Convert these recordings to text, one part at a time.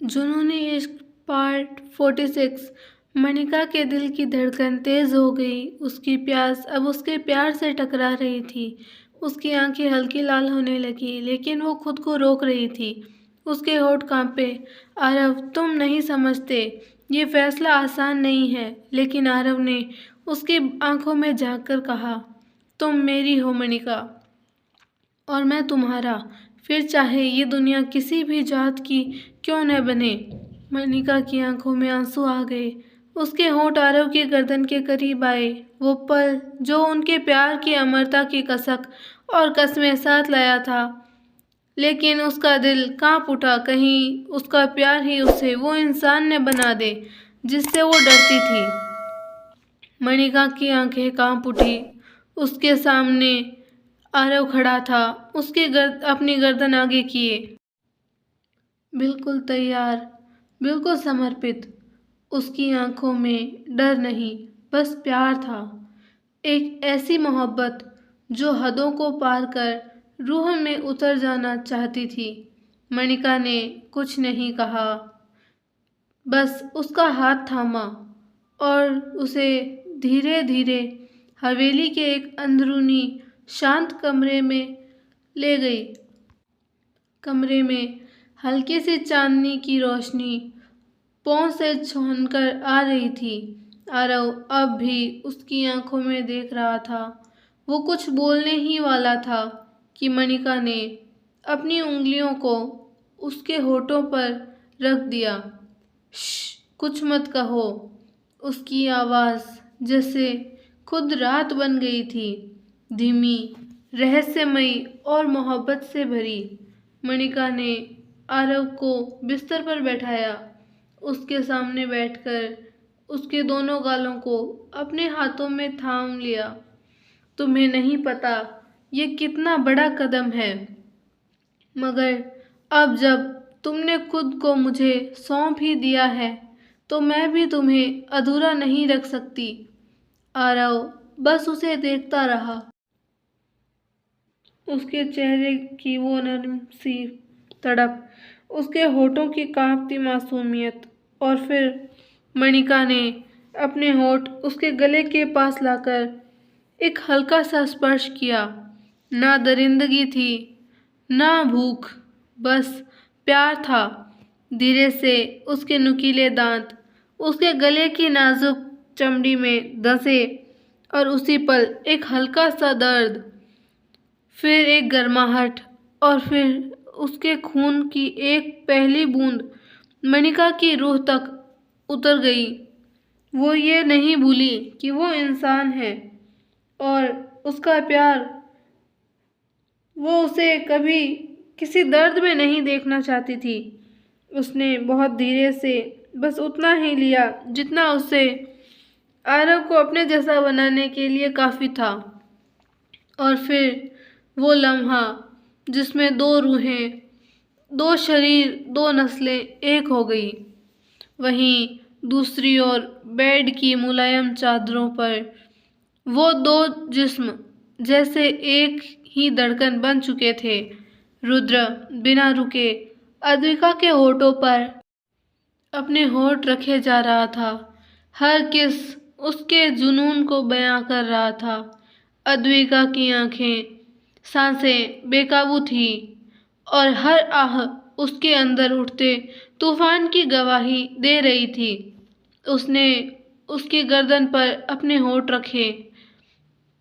जुनूनी इश्क पार्ट 46। मनिका के दिल की धड़कन तेज हो गई। उसकी प्यास अब उसके प्यार से टकरा रही थी। उसकी आंखें हल्की लाल होने लगी, लेकिन वो खुद को रोक रही थी। उसके होंठ कांपे। आरव, तुम नहीं समझते, ये फैसला आसान नहीं है। लेकिन आरव ने उसकी आंखों में झांककर कहा, तुम मेरी हो मनिका, और मैं तुम्हारा, फिर चाहे ये दुनिया किसी भी जात की क्यों न बने। मनिका की आंखों में आंसू आ गए। उसके होंठ आरव की गर्दन के करीब आए। वो पल जो उनके प्यार की अमरता की कसक और कसमें साथ लाया था, लेकिन उसका दिल कांप उठा। कहीं उसका प्यार ही उसे वो इंसान न बना दे जिससे वो डरती थी। मनिका की आंखें कांप उठी। उसके सामने आरव खड़ा था, अपनी गर्दन आगे किए, बिल्कुल तैयार, बिल्कुल समर्पित। उसकी आंखों में डर नहीं, बस प्यार था। एक ऐसी मोहब्बत जो हदों को पार कर रूह में उतर जाना चाहती थी। मनिका ने कुछ नहीं कहा, बस उसका हाथ थामा और उसे धीरे धीरे हवेली के एक अंदरूनी शांत कमरे में ले गई। कमरे में हल्की सी चांदनी की रोशनी पौ से छौनकर आ रही थी। आरव अब भी उसकी आंखों में देख रहा था। वो कुछ बोलने ही वाला था कि मनिका ने अपनी उंगलियों को उसके होठों पर रख दिया। श्श, कुछ मत कहो। उसकी आवाज़ जैसे खुद रात बन गई थी, धीमी, रहस्यमयी और मोहब्बत से भरी। मनिका ने आरव को बिस्तर पर बैठाया। उसके सामने बैठकर उसके दोनों गालों को अपने हाथों में थाम लिया। तुम्हें नहीं पता ये कितना बड़ा कदम है, मगर अब जब तुमने खुद को मुझे सौंप ही दिया है, तो मैं भी तुम्हें अधूरा नहीं रख सकती। आरव बस उसे देखता रहा। उसके चेहरे की वो नर्म सी तड़प, उसके होठों की कांपती मासूमियत, और फिर मनिका ने अपने होठ उसके गले के पास लाकर एक हल्का सा स्पर्श किया। ना दरिंदगी थी, ना भूख, बस प्यार था। धीरे से उसके नुकीले दांत उसके गले की नाजुक चमड़ी में धंसे, और उसी पल एक हल्का सा दर्द, फिर एक गर्माहट, और फिर उसके खून की एक पहली बूंद मनिका की रूह तक उतर गई। वो ये नहीं भूली कि वो इंसान है, और उसका प्यार, वो उसे कभी किसी दर्द में नहीं देखना चाहती थी। उसने बहुत धीरे से बस उतना ही लिया जितना उसे आरव को अपने जैसा बनाने के लिए काफ़ी था। और फिर वो लम्हा जिसमें दो रूहें, दो शरीर, दो नस्लें एक हो गई। वहीं दूसरी ओर बेड की मुलायम चादरों पर वो दो जिस्म जैसे एक ही धड़कन बन चुके थे। रुद्र बिना रुके अद्विका के होठों पर अपने होठ रखे जा रहा था। हर किस उसके जुनून को बयां कर रहा था। अद्विका की आंखें, सांसें बेकाबू थी, और हर आह उसके अंदर उठते तूफान की गवाही दे रही थी। उसने उसकी गर्दन पर अपने होठ रखे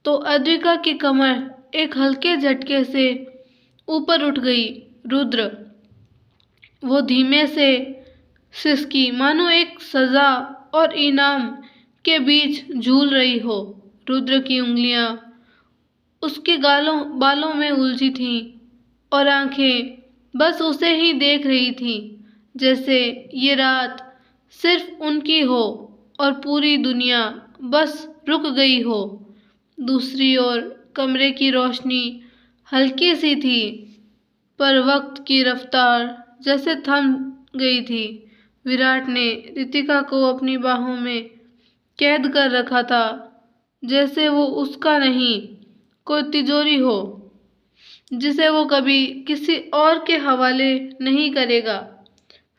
तो अद्विका की कमर एक हल्के झटके से ऊपर उठ गई। रुद्र, वो धीमे से सिसकी, मानो एक सजा और इनाम के बीच झूल रही हो। रुद्र की उंगलियां उसके बालों में उलझी थीं, और आंखें बस उसे ही देख रही थीं, जैसे ये रात सिर्फ उनकी हो और पूरी दुनिया बस रुक गई हो। दूसरी ओर कमरे की रोशनी हल्की सी थी, पर वक्त की रफ्तार जैसे थम गई थी। विराट ने रितिका को अपनी बाहों में कैद कर रखा था, जैसे वो उसका नहीं, कोई तिजोरी हो जिसे वो कभी किसी और के हवाले नहीं करेगा।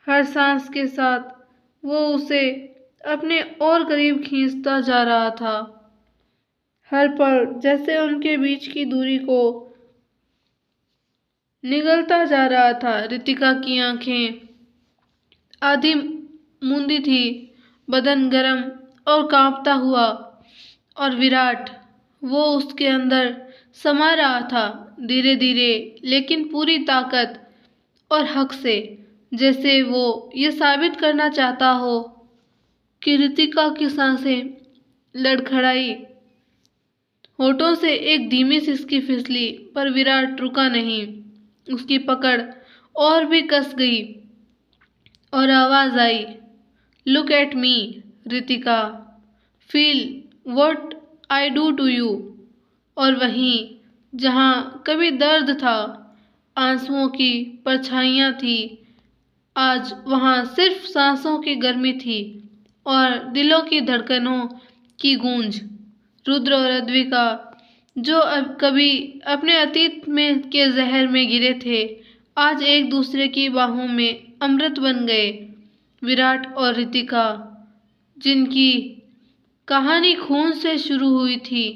हर सांस के साथ वो उसे अपने और करीब खींचता जा रहा था। हर पल जैसे उनके बीच की दूरी को निगलता जा रहा था। रितिका की आंखें आधी मूंदी थी, बदन गर्म और कांपता हुआ, और विराट वो उसके अंदर समा रहा था, धीरे धीरे लेकिन पूरी ताकत और हक से, जैसे वो ये साबित करना चाहता हो कि रितिका की सांसें लड़खड़ाई, होठों से एक धीमी सिसकी फिसली, पर विराट रुका नहीं। उसकी पकड़ और भी कस गई और आवाज आई, look at me Ritika, feel what I do to you. और वहीं जहां कभी दर्द था, आंसुओं की परछाइयां थी, आज वहां सिर्फ सांसों की गर्मी थी और दिलों की धड़कनों की गूंज। रुद्र और अद्विका, जो अब कभी अपने अतीत में के जहर में गिरे थे, आज एक दूसरे की बाहों में अमृत बन गए। विराट और रितिका, जिनकी कहानी खून से शुरू हुई थी,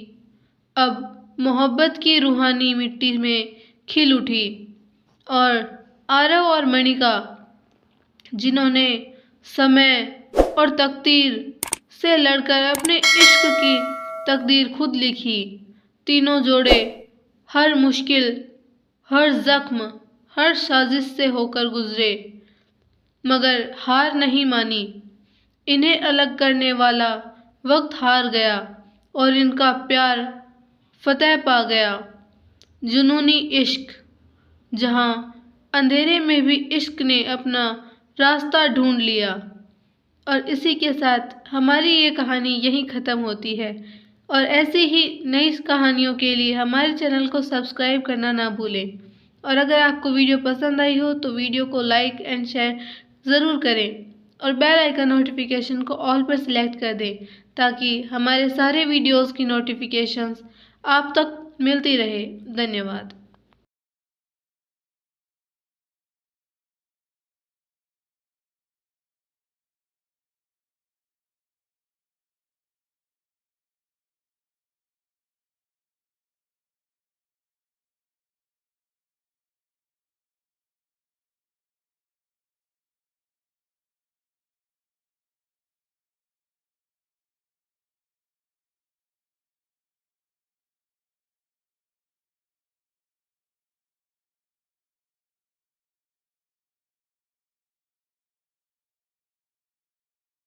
अब मोहब्बत की रूहानी मिट्टी में खिल उठी। और आरव और मणिका, जिन्होंने समय और तकदीर से लड़कर अपने इश्क की तकदीर खुद लिखी। तीनों जोड़े हर मुश्किल, हर जख्म, हर साजिश से होकर गुजरे, मगर हार नहीं मानी। इन्हें अलग करने वाला वक्त हार गया और इनका प्यार फतेह पा गया। जुनूनी इश्क, जहां अंधेरे में भी इश्क ने अपना रास्ता ढूंढ लिया। और इसी के साथ हमारी ये कहानी यहीं ख़त्म होती है। और ऐसी ही नई कहानियों के लिए हमारे चैनल को सब्सक्राइब करना ना भूलें। और अगर आपको वीडियो पसंद आई हो तो वीडियो को लाइक एंड शेयर ज़रूर करें और बेल आइकन नोटिफिकेशन को ऑल पर सिलेक्ट कर दें, ताकि हमारे सारे वीडियोज़ की नोटिफिकेशंस आप तक मिलती रहे। धन्यवाद।